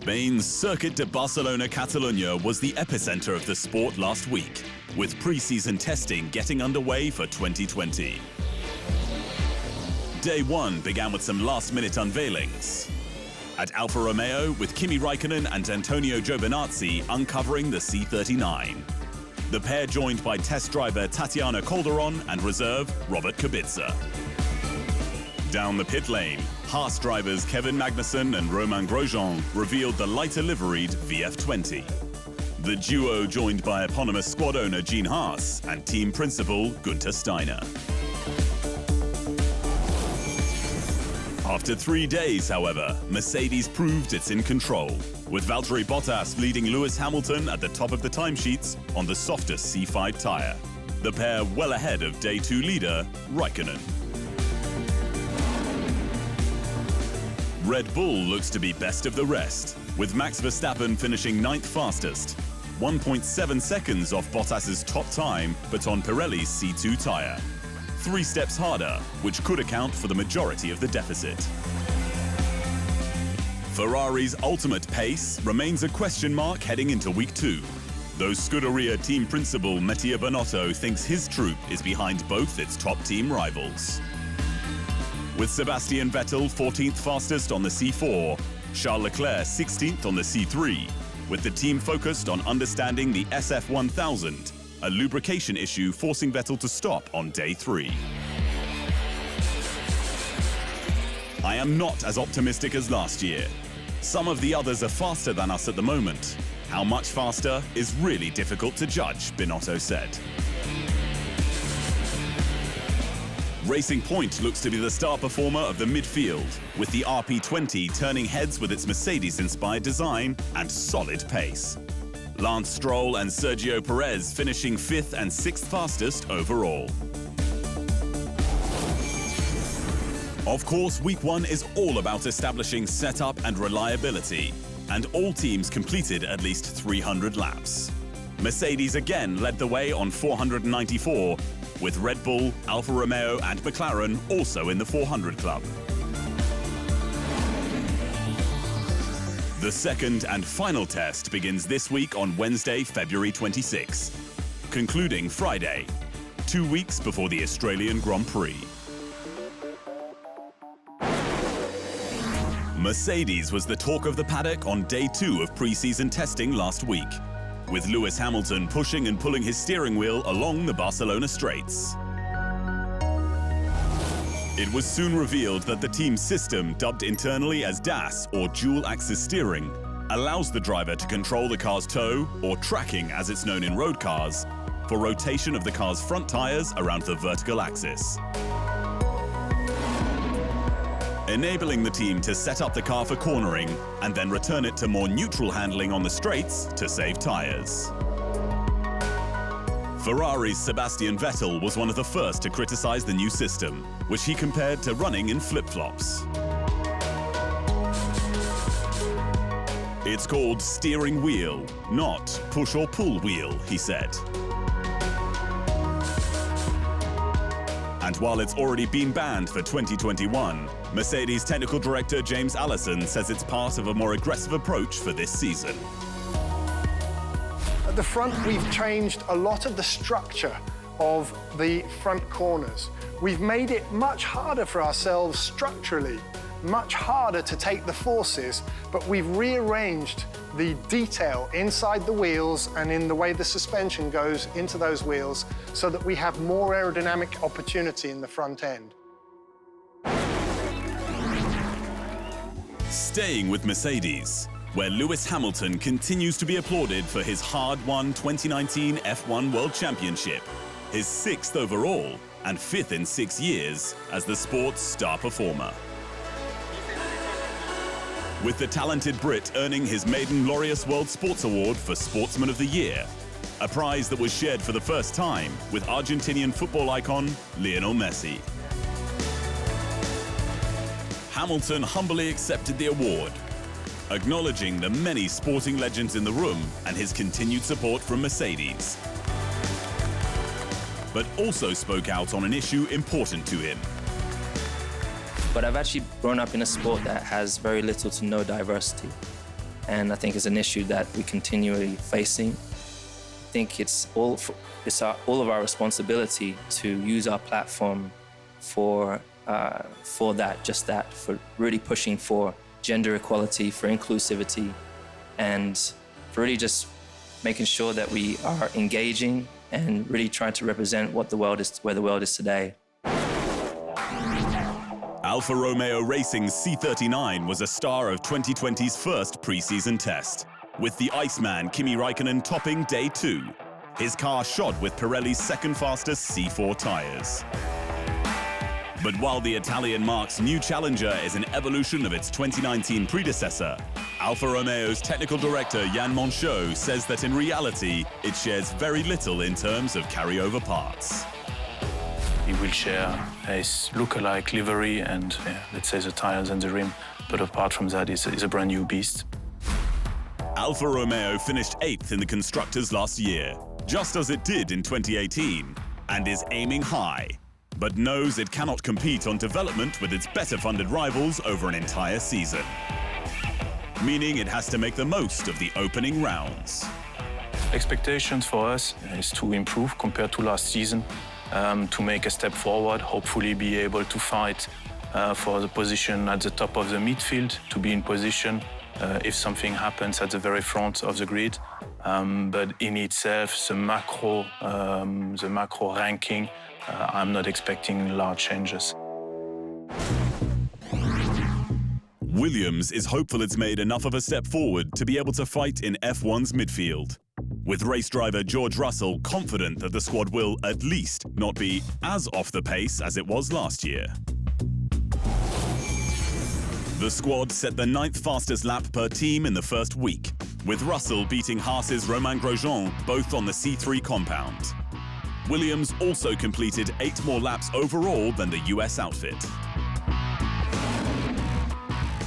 Spain's Circuit de Barcelona-Catalunya was the epicenter of the sport last week, with pre-season testing getting underway for 2020. Day one began with some last-minute unveilings. At Alfa Romeo, with Kimi Räikkönen and Antonio Giovinazzi uncovering the C39. The pair joined by test driver Tatiana Calderon and reserve Robert Kubica. Down the pit lane, Haas drivers Kevin Magnussen and Romain Grosjean revealed the lighter liveried VF20. The duo joined by eponymous squad owner Gene Haas and team principal Günther Steiner. After 3 days, however, Mercedes proved it's in control, with Valtteri Bottas leading Lewis Hamilton at the top of the timesheets on the softest C5 tyre. The pair well ahead of Day 2 leader Räikkönen. Red Bull looks to be best of the rest, with Max Verstappen finishing 9th fastest, 1.7 seconds off Bottas's top time, but on Pirelli's C2 tyre. 3 steps harder, which could account for the majority of the deficit. Ferrari's ultimate pace remains a question mark heading into week 2, though Scuderia team principal Mattia Binotto thinks his troop is behind both its top team rivals. With Sebastian Vettel 14th fastest on the C4, Charles Leclerc 16th on the C3, with the team focused on understanding the SF1000, a lubrication issue forcing Vettel to stop on Day 3. I am not as optimistic as last year. Some of the others are faster than us at the moment. How much faster is really difficult to judge, Binotto said. Racing Point looks to be the star performer of the midfield, with the RP20 turning heads with its Mercedes-inspired design and solid pace. Lance Stroll and Sergio Perez finishing 5th and 6th fastest overall. Of course, week 1 is all about establishing setup and reliability, and all teams completed at least 300 laps. Mercedes again led the way on 494, with Red Bull, Alfa Romeo and McLaren also in the 400 club. The second and final test begins this week on Wednesday, February 26, concluding Friday, 2 weeks before the Australian Grand Prix. Mercedes was the talk of the paddock on day 2 of pre-season testing last week, with Lewis Hamilton pushing and pulling his steering wheel along the Barcelona straights. It was soon revealed that the team's system, dubbed internally as DAS, or dual-axis steering, allows the driver to control the car's toe, or tracking as it's known in road cars, for rotation of the car's front tires around the vertical axis, enabling the team to set up the car for cornering and then return it to more neutral handling on the straights to save tires. Ferrari's Sebastian Vettel was one of the first to criticize the new system, which he compared to running in flip-flops. It's called steering wheel, not push or pull wheel, he said. And while it's already been banned for 2021, Mercedes technical director James Allison says it's part of a more aggressive approach for this season. At the front, we've changed a lot of the structure of the front corners. We've made it much harder for ourselves structurally, much harder to take the forces, but we've rearranged the detail inside the wheels and in the way the suspension goes into those wheels so that we have more aerodynamic opportunity in the front end. Staying with Mercedes, where Lewis Hamilton continues to be applauded for his hard-won 2019 F1 World Championship, his 6th overall and 5th in 6 years as the sport's star performer. With the talented Brit earning his maiden Laureus World Sports Award for Sportsman of the Year, a prize that was shared for the first time with Argentinian football icon Lionel Messi. Hamilton humbly accepted the award, acknowledging the many sporting legends in the room and his continued support from Mercedes, but also spoke out on an issue important to him. But I've actually grown up in a sport that has very little to no diversity. and I think it's an issue that we continually facing. I think it's all of our responsibility to use our platform for that, for really pushing for gender equality, for inclusivity, and for really just making sure that we are engaging and really trying to represent where the world is today. Alfa Romeo Racing's C39 was a star of 2020's first pre-season test, with the Iceman Kimi Raikkonen topping day 2. His car shod with Pirelli's second fastest C4 tyres. But while the Italian marque's new challenger is an evolution of its 2019 predecessor, Alfa Romeo's technical director Jan Monchot says that in reality, it shares very little in terms of carryover parts. He will share his look-alike livery and, let's say, the tires and the rim, but apart from that, it's a brand new beast. Alfa Romeo finished 8th in the Constructors last year, just as it did in 2018, and is aiming high, but knows it cannot compete on development with its better-funded rivals over an entire season. Meaning it has to make the most of the opening rounds. Expectations for us is to improve compared to last season, to make a step forward, hopefully be able to fight for the position at the top of the midfield, to be in position if something happens at the very front of the grid. But in itself, the macro ranking, I'm not expecting large changes. Williams is hopeful it's made enough of a step forward to be able to fight in F1's midfield, with race driver George Russell confident that the squad will, at least, not be as off the pace as it was last year. The squad set the 9th fastest lap per team in the first week, with Russell beating Haas's Romain Grosjean both on the C3 compound. Williams also completed 8 more laps overall than the US outfit.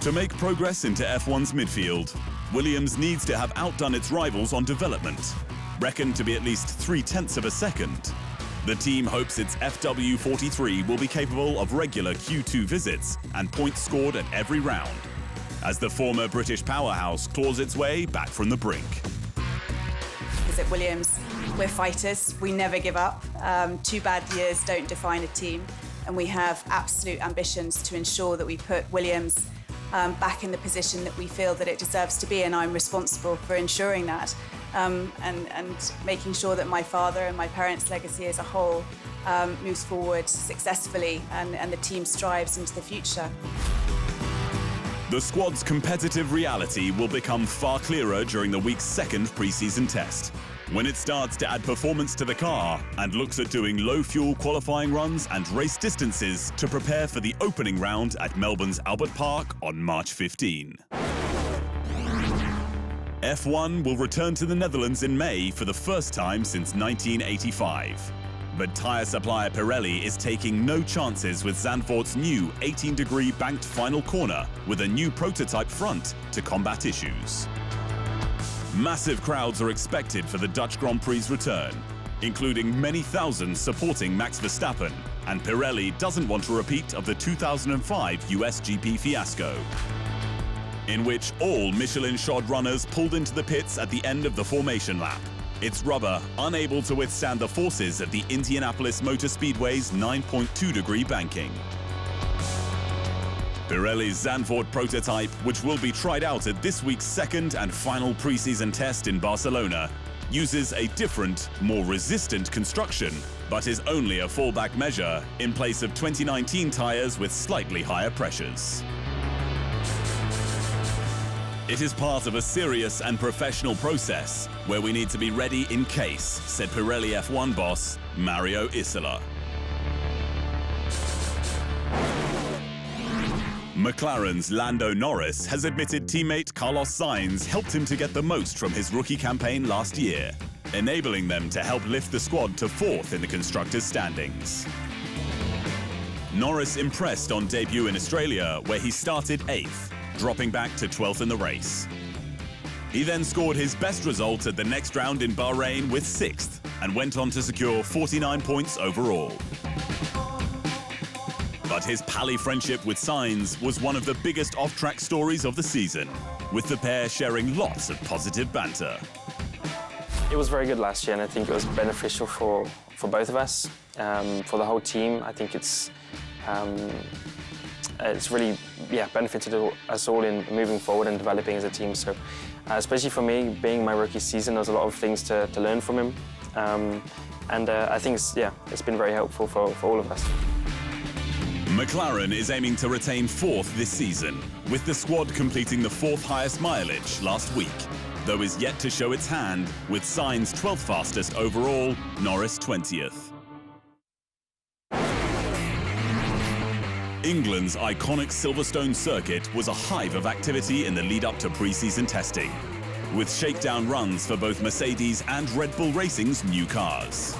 To make progress into F1's midfield, Williams needs to have outdone its rivals on development, reckoned to be at least 0.3 of a second. The team hopes its FW43 will be capable of regular Q2 visits and points scored at every round, as the former British powerhouse claws its way back from the brink. Because at Williams, we're fighters, we never give up. 2 bad years don't define a team, and we have absolute ambitions to ensure that we put Williams back in the position that we feel that it deserves to be, and I'm responsible for ensuring that. And making sure that my father and my parents' legacy as a whole moves forward successfully and the team strives into the future. The squad's competitive reality will become far clearer during the week's 2nd pre-season test, when it starts to add performance to the car and looks at doing low-fuel qualifying runs and race distances to prepare for the opening round at Melbourne's Albert Park on March 15. F1 will return to the Netherlands in May for the first time since 1985. But tyre supplier Pirelli is taking no chances with Zandvoort's new 18-degree banked final corner with a new prototype front to combat issues. Massive crowds are expected for the Dutch Grand Prix's return, including many thousands supporting Max Verstappen, and Pirelli doesn't want a repeat of the 2005 US GP fiasco, in which all Michelin-shod runners pulled into the pits at the end of the formation lap, its rubber unable to withstand the forces of the Indianapolis Motor Speedway's 9.2-degree banking. Pirelli's Zandvoort prototype, which will be tried out at this week's 2nd and final pre-season test in Barcelona, uses a different, more resistant construction, but is only a fallback measure in place of 2019 tyres with slightly higher pressures. It is part of a serious and professional process where we need to be ready in case, said Pirelli F1 boss Mario Isola. McLaren's Lando Norris has admitted teammate Carlos Sainz helped him to get the most from his rookie campaign last year, enabling them to help lift the squad to 4th in the constructors' standings. Norris impressed on debut in Australia, where he started 8th, dropping back to 12th in the race. He then scored his best result at the next round in Bahrain with 6th and went on to secure 49 points overall. But his pally friendship with Sainz was one of the biggest off-track stories of the season. with the pair sharing lots of positive banter. It was very good last year, and I think it was beneficial for both of us, for the whole team. I think it's really benefited us all in moving forward and developing as a team. So, especially for me, being my rookie season, there was a lot of things to learn from him, and I think it's been very helpful for all of us. McLaren is aiming to retain 4th this season, with the squad completing the 4th highest mileage last week, though is yet to show its hand, with Sainz 12th fastest overall, Norris 20th. England's iconic Silverstone circuit was a hive of activity in the lead-up to pre-season testing, with shakedown runs for both Mercedes and Red Bull Racing's new cars.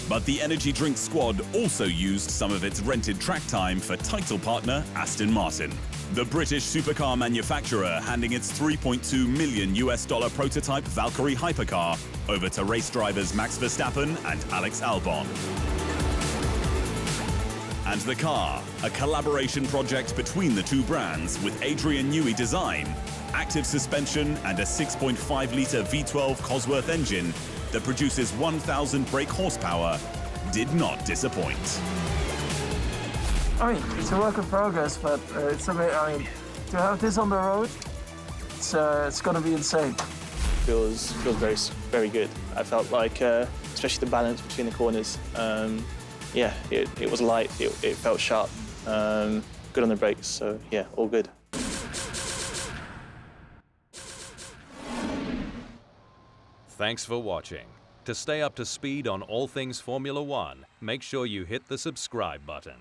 But the energy drink squad also used some of its rented track time for title partner Aston Martin, the British supercar manufacturer handing its $3.2 million prototype Valkyrie hypercar over to race drivers Max Verstappen and Alex Albon. And the car, a collaboration project between the two brands with Adrian Newey design, active suspension and a 6.5-litre V12 Cosworth engine that produces 1,000 brake horsepower, did not disappoint. I mean, it's a work in progress, but it's amazing. I mean, to have this on the road, it's going to be insane. Feels very good. I felt like, especially the balance between the corners. It was light. It felt sharp. Good on the brakes. So yeah, all good. Thanks for watching. To stay up to speed on all things Formula One, make sure you hit the subscribe button.